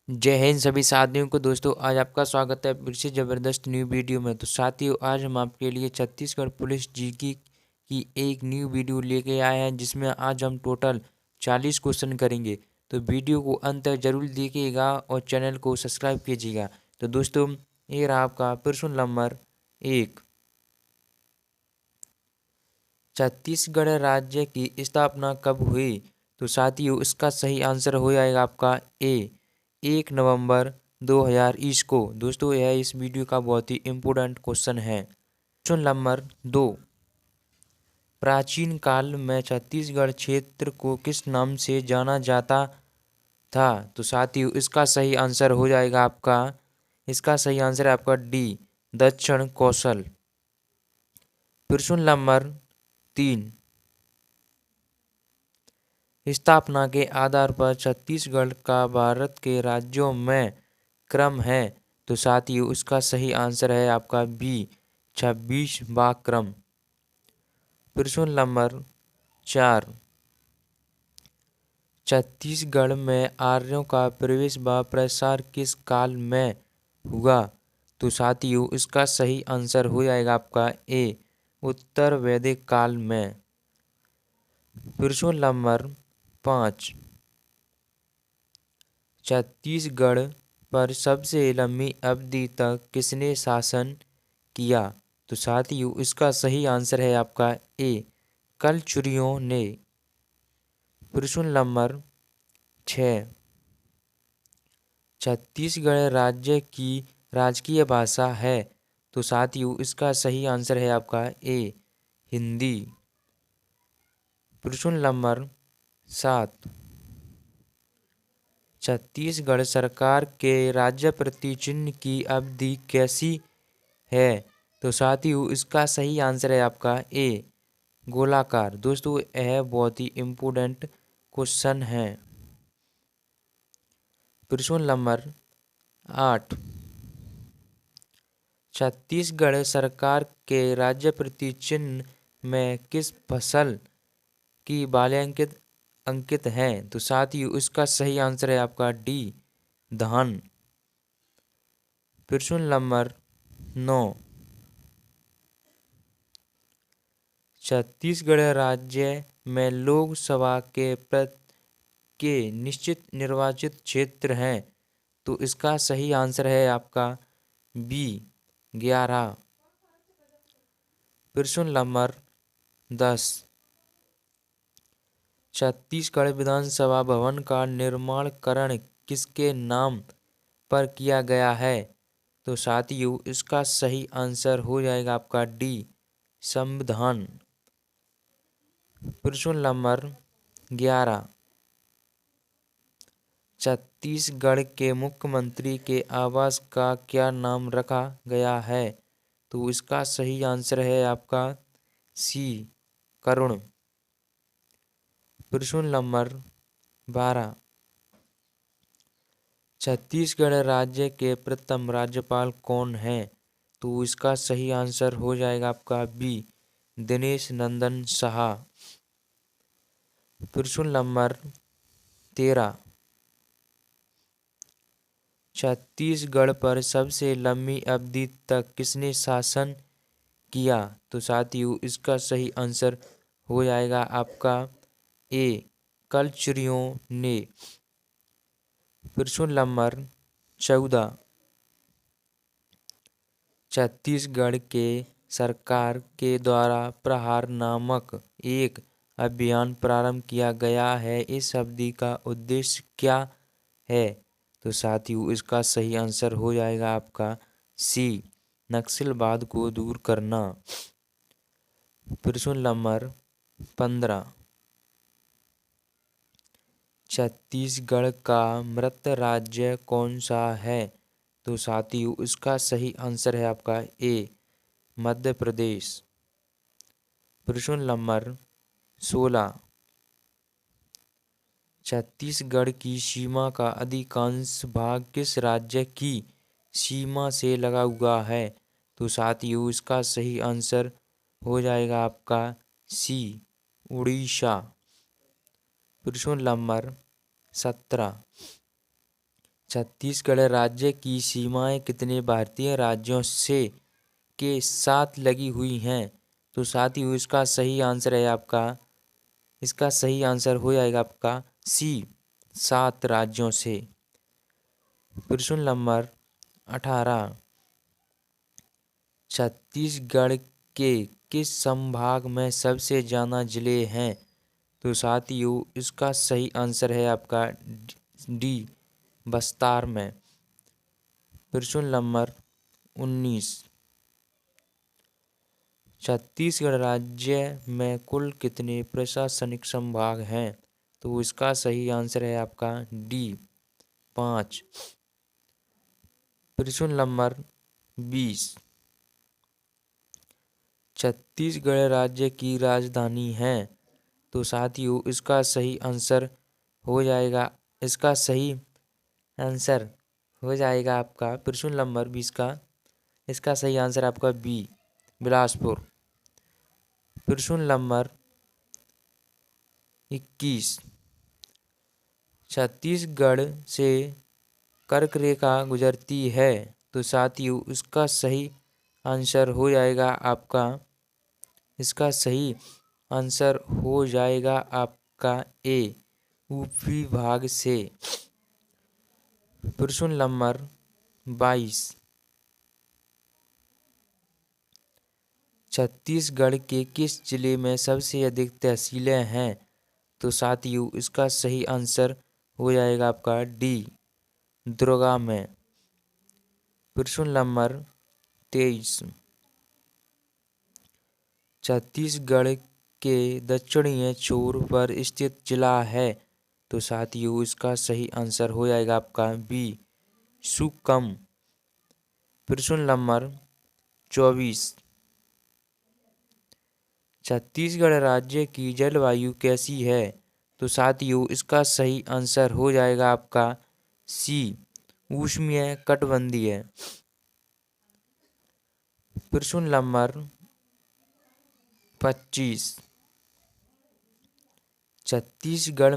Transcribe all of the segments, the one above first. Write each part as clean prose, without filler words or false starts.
जय हिंद सभी साथियों को। दोस्तों आज आपका स्वागत है फिर से ज़बरदस्त न्यू वीडियो में। तो साथियों आज हम आपके लिए छत्तीसगढ़ पुलिस जीके की एक न्यू वीडियो लेके आए हैं, जिसमें आज हम टोटल 40 क्वेश्चन करेंगे। तो वीडियो को अंत तक जरूर देखिएगा और चैनल को सब्सक्राइब कीजिएगा। तो दोस्तों ये रहा आपका प्रश्न नंबर 1। छत्तीसगढ़ राज्य की स्थापना कब हुई? तो साथियों इसका सही आंसर हो जाएगा आपका ए 1 नवंबर 2020 को। दोस्तों यह इस वीडियो का बहुत ही इम्पोर्टेंट क्वेश्चन है। Question number 2। प्राचीन काल में छत्तीसगढ़ क्षेत्र को किस नाम से जाना जाता था? तो साथियों इसका सही आंसर हो जाएगा आपका डी दक्षिण कौशल। प्रश्न नंबर 3। स्थापना के आधार पर छत्तीसगढ़ का भारत के राज्यों में क्रम है। तो साथियों इसका सही आंसर है आपका बी 26वां क्रम। प्रश्न नंबर 4। छत्तीसगढ़ में आर्यों का प्रवेश व प्रसार किस काल में हुआ? तो साथियों इसका सही आंसर हो जाएगा आपका ए उत्तर वैदिक काल में। प्रश्न नंबर 5। छत्तीसगढ़ पर सबसे लंबी अवधि तक किसने शासन किया? तो साथियों इसका सही आंसर है आपका ए कलचुरियों ने। प्रश्न नंबर 6। छत्तीसगढ़ राज्य की राजकीय भाषा है। तो साथियों इसका सही आंसर है आपका ए हिंदी। प्रश्न नंबर 7। छत्तीसगढ़ सरकार के राज्यप्रति चिन्ह की अवधि कैसी है? तो साथियों इसका सही आंसर है आपका ए गोलाकार। दोस्तों यह बहुत ही इम्पोर्टेंट क्वेश्चन है। प्रश्न नंबर 8। छत्तीसगढ़ सरकार के राज्यप्रति चिन्ह में किस फसल की बालें अंकित हैं? तो साथियों इसका सही आंसर है आपका डी धान। प्रश्न नंबर 9। छत्तीसगढ़ राज्य में लोकसभा के निश्चित निर्वाचित क्षेत्र हैं। तो इसका सही आंसर है आपका बी 11। प्रश्न नंबर 10। छत्तीसगढ़ विधानसभा भवन का निर्माणकरण किसके नाम पर किया गया है? तो साथियों इसका सही आंसर हो जाएगा आपका डी संविधान। प्रश्न नंबर 11। छत्तीसगढ़ के मुख्यमंत्री के आवास का क्या नाम रखा गया है? तो इसका सही आंसर है आपका सी करुण। प्रश्न नंबर 12। छत्तीसगढ़ राज्य के प्रथम राज्यपाल कौन हैं? तो इसका सही आंसर हो जाएगा आपका बी दिनेश नंदन साहा। प्रश्न नंबर 13। छत्तीसगढ़ पर सबसे लंबी अवधि तक किसने शासन किया? तो साथियों इसका सही आंसर हो जाएगा आपका ए कलचुरियों ने। प्रश्न नंबर 14। छत्तीसगढ़ के सरकार के द्वारा प्रहार नामक एक अभियान प्रारंभ किया गया है। इस अवधि का उद्देश्य क्या है? तो साथियों इसका सही आंसर हो जाएगा आपका सी नक्सलवाद को दूर करना। प्रश्न नंबर 15। छत्तीसगढ़ का मृत राज्य कौन सा है? तो साथियों इसका सही आंसर है आपका ए मध्य प्रदेश। प्रश्न नंबर 16। छत्तीसगढ़ की सीमा का अधिकांश भाग किस राज्य की सीमा से लगा हुआ है? तो साथियों इसका सही आंसर हो जाएगा आपका सी उड़ीसा। प्रश्न नंबर 17। छत्तीसगढ़ राज्य की सीमाएं कितने भारतीय राज्यों से के साथ लगी हुई हैं? तो साथियों इसका सही आंसर है आपका, इसका सही आंसर हो जाएगा आपका सी, 7 राज्यों से। प्रश्न नंबर 18, छत्तीसगढ़ के किस संभाग में सबसे ज़्यादा जिले हैं? तो साथियों इसका सही आंसर है आपका डी, बस्तर में। प्रश्न नंबर 19, छत्तीसगढ़ राज्य में कुल कितने प्रशासनिक संभाग हैं? तो इसका सही आंसर है आपका डी, 5। प्रश्न नंबर 20, छत्तीसगढ़ राज्य की राजधानी है? तो साथियों इसका सही आंसर हो जाएगा, इसका सही आंसर हो जाएगा आपका प्रश्न नंबर 20 का, इसका सही आंसर आपका बी, बिलासपुर। प्रश्न नंबर 21, छत्तीसगढ़ से कर्क रेखा गुजरती है? तो साथियों इसका सही आंसर हो जाएगा आपका, इसका सही आंसर हो जाएगा आपका ए, यूपी भाग से। प्रश्न नंबर 22, छत्तीसगढ़ के किस जिले में सबसे अधिक तहसीलें हैं? तो साथियों इसका सही आंसर हो जाएगा आपका डी, दुर्गा में। प्रश्न नंबर 23, छत्तीसगढ़ के दक्षिणी छोर पर स्थित जिला है? तो साथियों इसका सही आंसर हो जाएगा आपका बी, सुकम। प्रश्न नंबर 24, छत्तीसगढ़ राज्य की जलवायु कैसी है? तो साथियों इसका सही आंसर हो जाएगा आपका सी, उष्णीय कटिबंधीय। प्रश्न नंबर 25, छत्तीसगढ़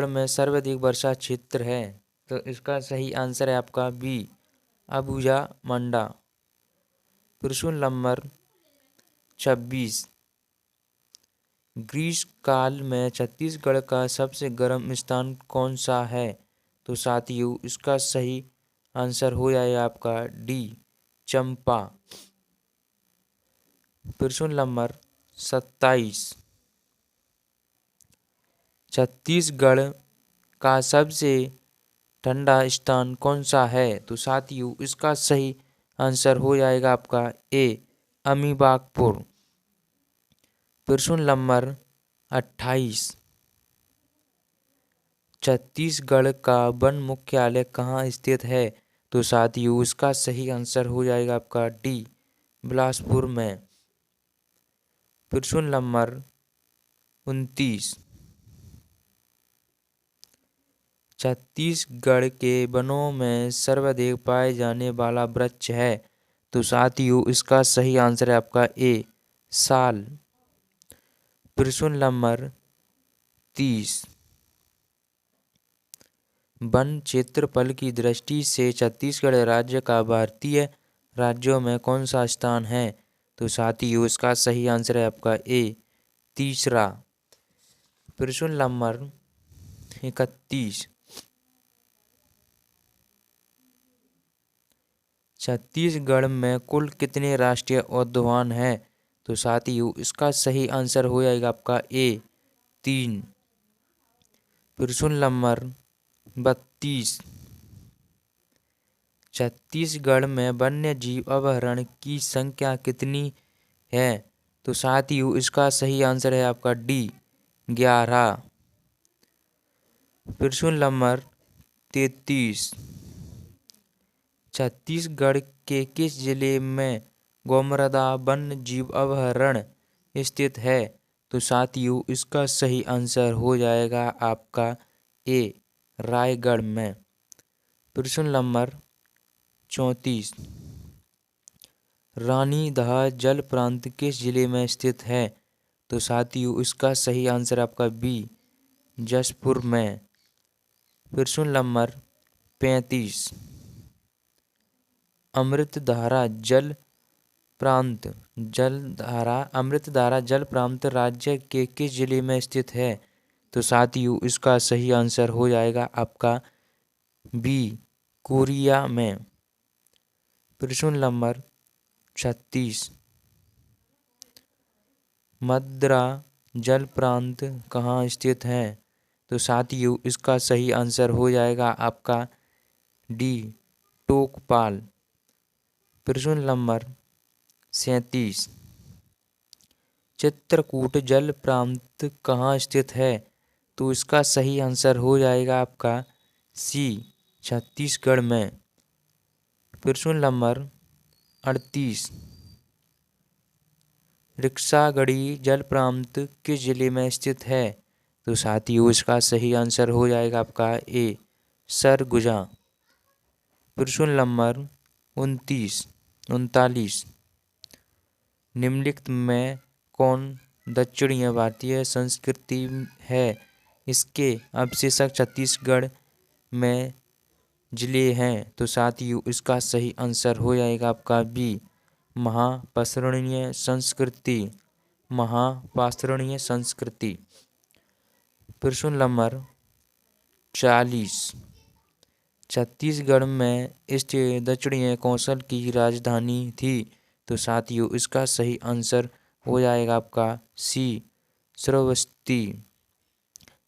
में सर्वाधिक वर्षा क्षेत्र है? तो इसका सही आंसर है आपका बी, अबुझा मंडा। प्रश्न नंबर 26, ग्रीष्मकाल में छत्तीसगढ़ का सबसे गर्म स्थान कौन सा है? तो साथियों इसका सही आंसर हो जाएगा आपका डी, चंपा। प्रश्न नंबर 27, छत्तीसगढ़ का सबसे ठंडा स्थान कौन सा है? तो साथियों इसका सही आंसर हो जाएगा आपका ए, अमीबागपुर। प्रश्न नंबर 28, छत्तीसगढ़ का वन मुख्यालय कहाँ स्थित है? तो साथियों इसका सही आंसर हो जाएगा आपका डी, बिलासपुर में। प्रश्न नंबर 29, छत्तीसगढ़ के वनों में सर्वाधिक पाए जाने वाला वृक्ष है? तो साथियों इसका सही आंसर है आपका ए, साल। प्रश्न नंबर 30, वन क्षेत्रफल की दृष्टि से छत्तीसगढ़ राज्य का भारतीय राज्यों में कौन सा स्थान है? तो साथियों इसका सही आंसर है आपका ए, तीसरा। प्रश्न नंबर 31, छत्तीसगढ़ में कुल कितने राष्ट्रीय उद्यान हैं? तो साथियों इसका सही आंसर हो जाएगा आपका ए, 3। प्रश्न नंबर 32, छत्तीसगढ़ में वन्य जीव अभयारण्य की संख्या कितनी है? तो साथियों इसका सही आंसर है आपका डी, 11। प्रश्न नंबर 33, छत्तीसगढ़ के किस जिले में गोमर्दा वन्य जीव अभयारण्य स्थित है? तो साथियों इसका सही आंसर हो जाएगा आपका ए, रायगढ़ में। प्रश्न नंबर 34, रानीदह जल प्रांत किस जिले में स्थित है? तो साथियों इसका सही आंसर आपका बी, जशपुर में। प्रश्न नंबर 35, अमृतधारा जल प्रांत राज्य के किस जिले में स्थित है? तो साथियों इसका सही आंसर हो जाएगा आपका बी, कोरिया में। प्रश्न नंबर 36, मद्रा जल प्रांत कहाँ स्थित है? तो साथियों इसका सही आंसर हो जाएगा आपका डी, टोकपाल। प्रश्न नंबर 37, चित्रकूट जल प्रांत कहाँ स्थित है? तो इसका सही आंसर हो जाएगा आपका सी, छत्तीसगढ़ में। प्रश्न नंबर 38, रिक्सागढ़ी जल प्रांत किस जिले में स्थित है? तो साथियों इसका सही आंसर हो जाएगा आपका ए, सरगुजा। प्रश्न नंबर 39, निम्नलिखित में कौन दक्षिण भारतीय संस्कृति है? इसके अवशेषक छत्तीसगढ़ में जिले हैं। तो साथियों इसका सही आंसर हो जाएगा आपका बी, महापाषाणीय संस्कृति। प्रश्न नंबर 40, छत्तीसगढ़ में स्थित दक्षिणी कौशल की राजधानी थी। तो साथियों इसका सही आंसर हो जाएगा आपका सी, श्रावस्ती।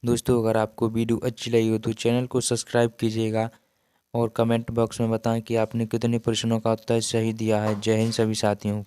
दोस्तों अगर आपको वीडियो अच्छी लगी हो तो चैनल को सब्सक्राइब कीजिएगा और कमेंट बॉक्स में बताएं कि आपने कितने प्रश्नों का उत्तर सही दिया है। जय हिंद सभी साथियों।